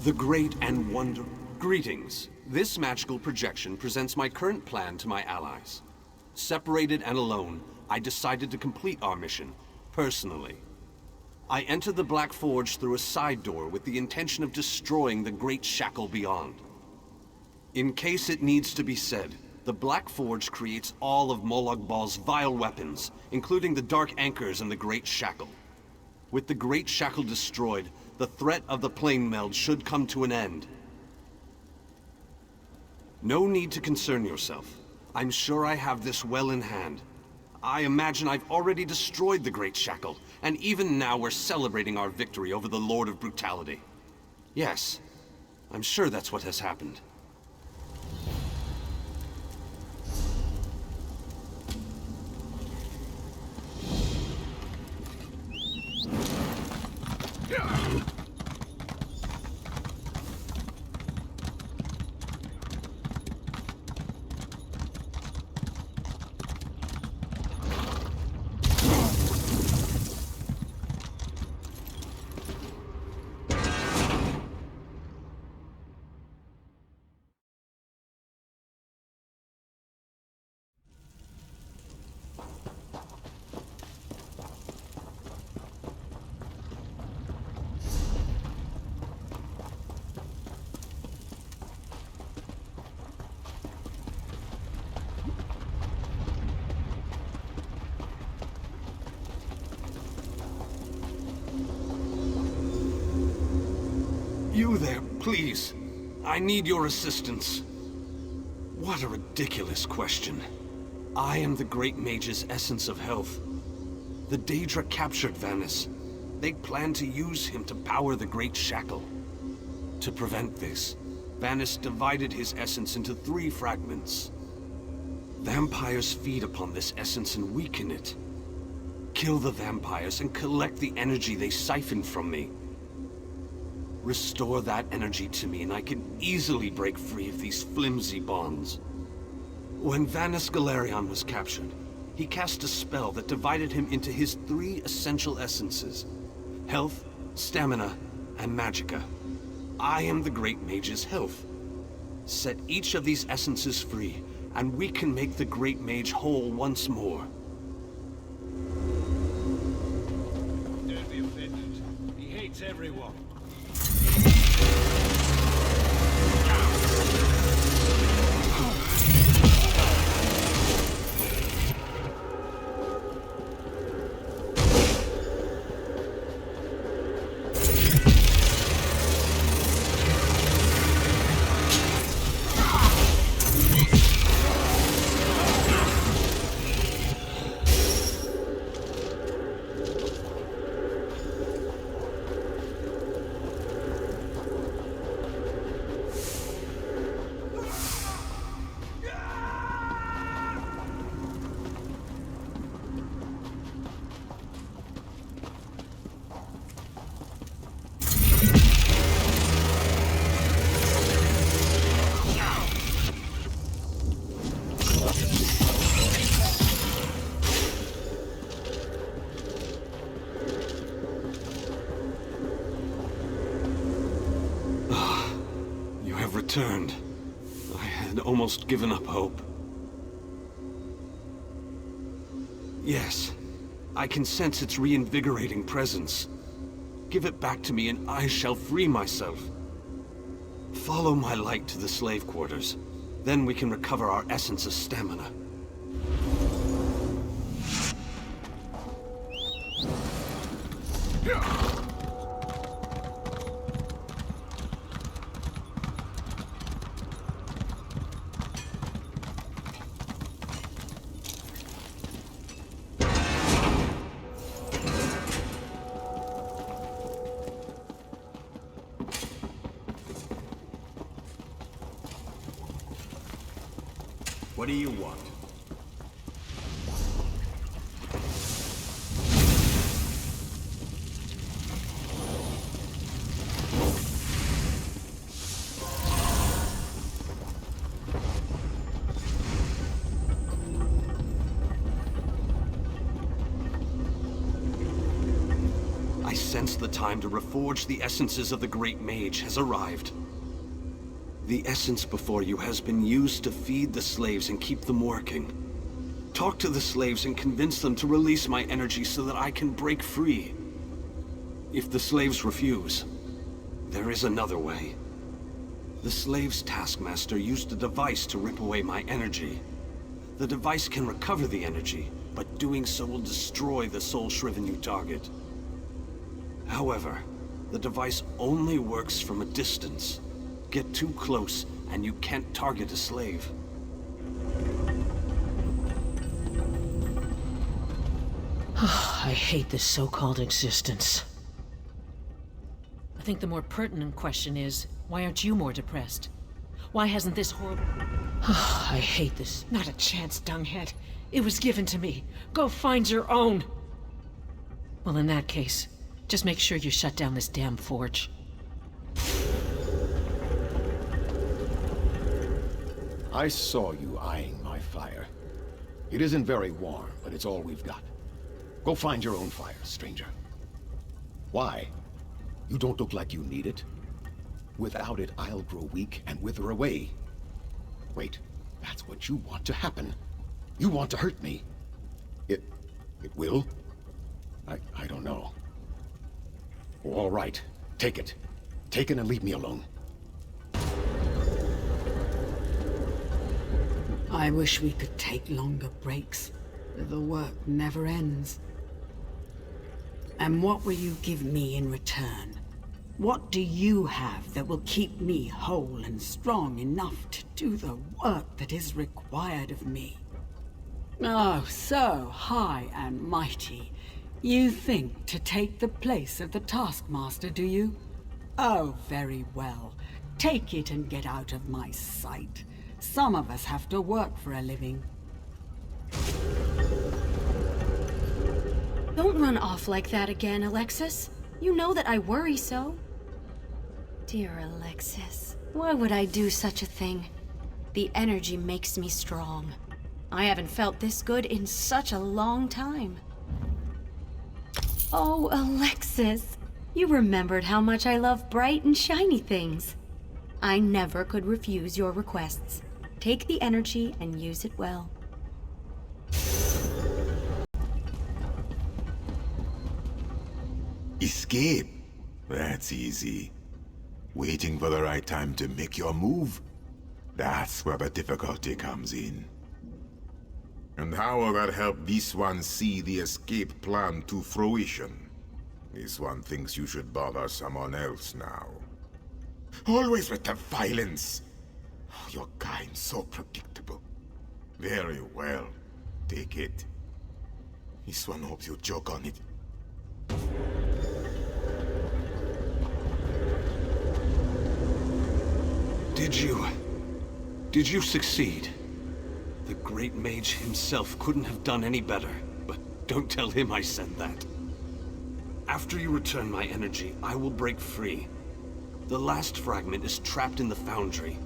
The great and wonder... Greetings. This magical projection presents my current plan to my allies. Separated and alone, I decided to complete our mission, personally. I entered the Black Forge through a side door with the intention of destroying the Great Shackle beyond. In case it needs to be said, the Black Forge creates all of Molag Bal's vile weapons, including the Dark Anchors and the Great Shackle. With the Great Shackle destroyed, the threat of the plane meld should come to an end. No need to concern yourself. I'm sure I have this well in hand. I imagine I've already destroyed the Great Shackle, and even now we're celebrating our victory over the Lord of Brutality. Yes, I'm sure that's what has happened. You there, please. I need your assistance. What a ridiculous question. I am the Great Mage's essence of health. The Daedra captured Vanis. They plan to use him to power the Great Shackle. To prevent this, Vanis divided his essence into 3 fragments. Vampires feed upon this essence and weaken it. Kill the vampires and collect the energy they siphoned from me. Restore that energy to me and I can easily break free of these flimsy bonds. When Vanis Galerion was captured, he cast a spell that divided him into his 3 essential essences: health, stamina, and magicka. I am the Great Mage's health. Set each of these essences free, and we can make the Great Mage whole once more. Don't be offended. He hates everyone. Returned. I had almost given up hope. Yes, I can sense its reinvigorating presence. Give it back to me and I shall free myself. Follow my light to the slave quarters. Then we can recover our essence of stamina. What do you want? sense the time to reforge the essences of the Great Mage has arrived. The essence before you has been used to feed the slaves and keep them working. Talk to the slaves and convince them to release my energy so that I can break free. If the slaves refuse, there is another way. The slave's taskmaster used a device to rip away my energy. The device can recover the energy, but doing so will destroy the soul-shriven you target. However, the device only works from a distance. Get too close, and you can't target a slave. I hate this so-called existence. I think the more pertinent question is, why aren't you more depressed? Why hasn't this horrible... I hate this. Not a chance, dunghead. It was given to me. Go find your own! Well, in that case, just make sure you shut down this damn forge. I saw you eyeing my fire. It isn't very warm, but it's all we've got. Go find your own fire, stranger. Why? You don't look like you need it. Without it, I'll grow weak and wither away. Wait, that's what you want to happen. You want to hurt me. It will? I don't know. All right, take it. Take it and leave me alone. I wish we could take longer breaks. The work never ends. And what will you give me in return? What do you have that will keep me whole and strong enough to do the work that is required of me? Oh, so high and mighty. You think to take the place of the taskmaster, do you? Oh, very well. Take it and get out of my sight. Some of us have to work for a living. Don't run off like that again, Alexis. You know that I worry so. Dear Alexis, why would I do such a thing? The energy makes me strong. I haven't felt this good in such a long time. Oh, Alexis, you remembered how much I love bright and shiny things. I never could refuse your requests. Take the energy and use it well. Escape? That's easy. Waiting for the right time to make your move? That's where the difficulty comes in. And how will that help this one see the escape plan to fruition? This one thinks you should bother someone else now. Always with the violence! Your kind so predictable. Very well. Take it. This one hopes you joke on it. Did you succeed? The Great Mage himself couldn't have done any better, but don't tell him I said that. After you return my energy, I will break free. The last fragment is trapped in the foundry.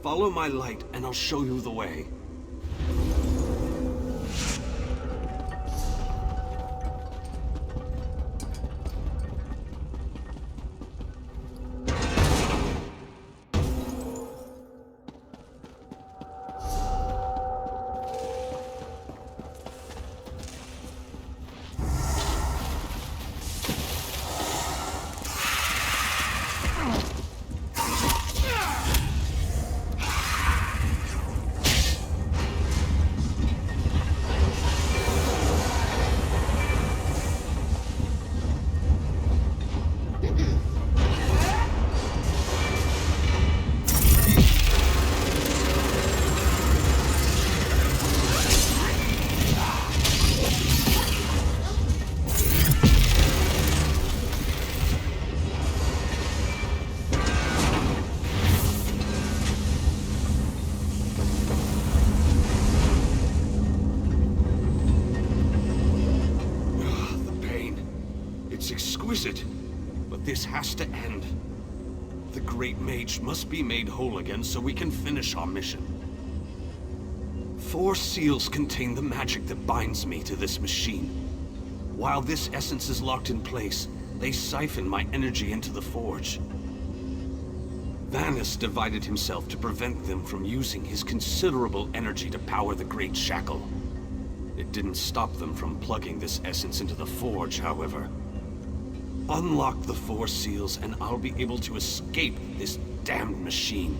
Follow my light and I'll show you the way. But this has to end. The Great Mage must be made whole again so we can finish our mission. 4 seals contain the magic that binds me to this machine. While this essence is locked in place, they siphon my energy into the forge. Vanus divided himself to prevent them from using his considerable energy to power the Great Shackle. It didn't stop them from plugging this essence into the forge, however. Unlock the 4 seals and I'll be able to escape this damned machine.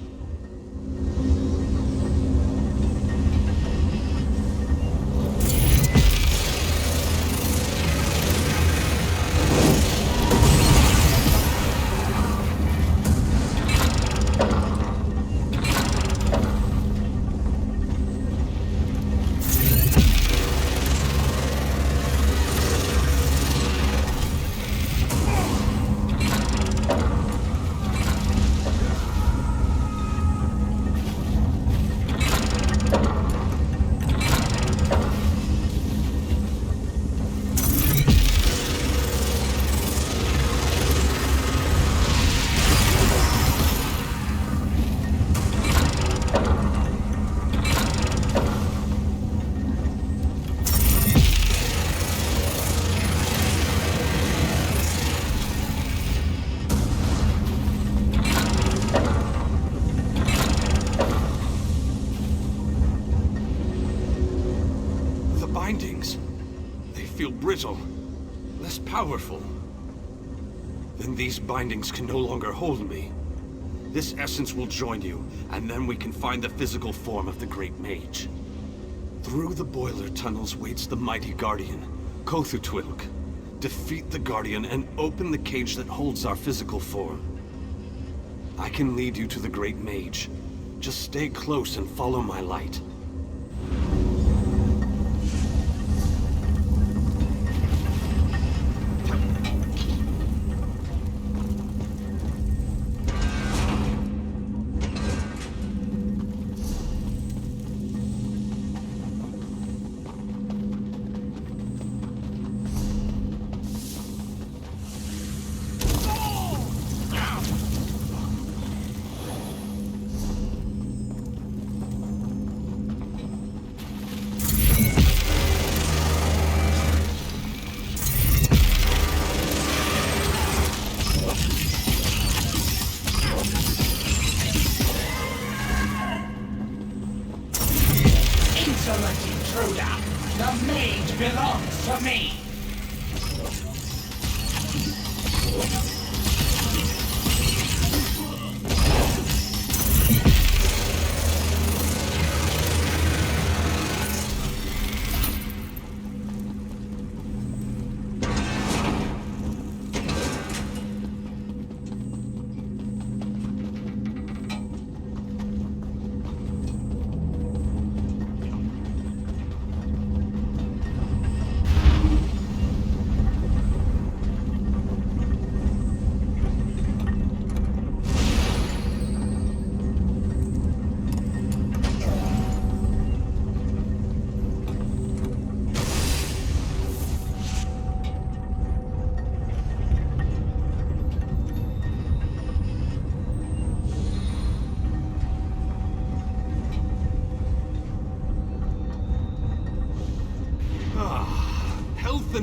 Brittle, less powerful. Then these bindings can no longer hold me. This essence will join you, and then we can find the physical form of the Great Mage. Through the boiler tunnels waits the mighty Guardian, Kothutwilk. Defeat the Guardian and open the cage that holds our physical form. I can lead you to the Great Mage. Just stay close and follow my light.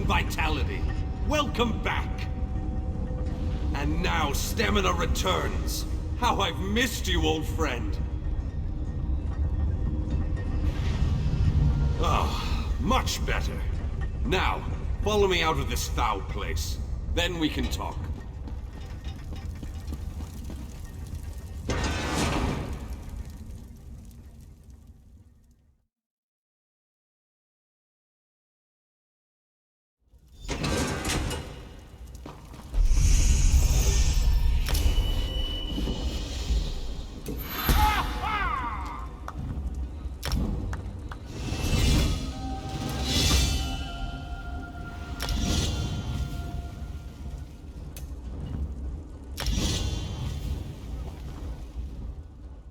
Vitality. Welcome back. And now stamina returns. How I've missed you, old friend. Ah, much better. Now, follow me out of this foul place. Then we can talk.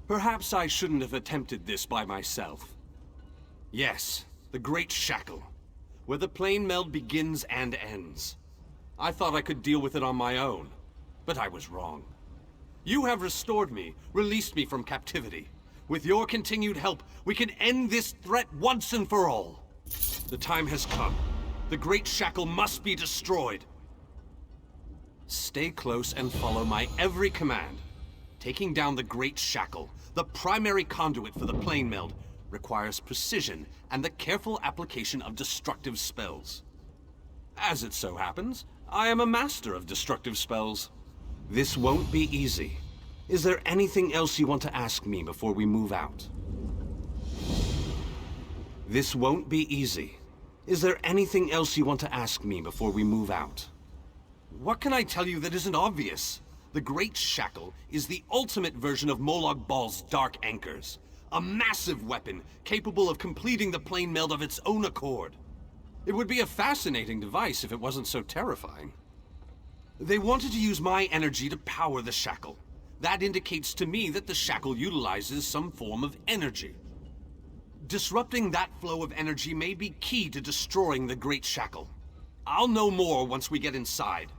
Perhaps I shouldn't have attempted this by myself. Yes, the Great Shackle, where the plane meld begins and ends. I thought I could deal with it on my own, but I was wrong. You have restored me, released me from captivity. With your continued help, we can end this threat once and for all. The time has come. The Great Shackle must be destroyed. Stay close and follow my every command. Taking down the Great Shackle, the primary conduit for the plane meld, requires precision and the careful application of destructive spells. As it so happens, I am a master of destructive spells. This won't be easy. Is there anything else you want to ask me before we move out? This won't be easy. Is there anything else you want to ask me before we move out? What can I tell you that isn't obvious? The Great Shackle is the ultimate version of Molag Bal's Dark Anchors. A massive weapon capable of completing the plane meld of its own accord. It would be a fascinating device if it wasn't so terrifying. They wanted to use my energy to power the shackle. That indicates to me that the shackle utilizes some form of energy. Disrupting that flow of energy may be key to destroying the Great Shackle. I'll know more once we get inside.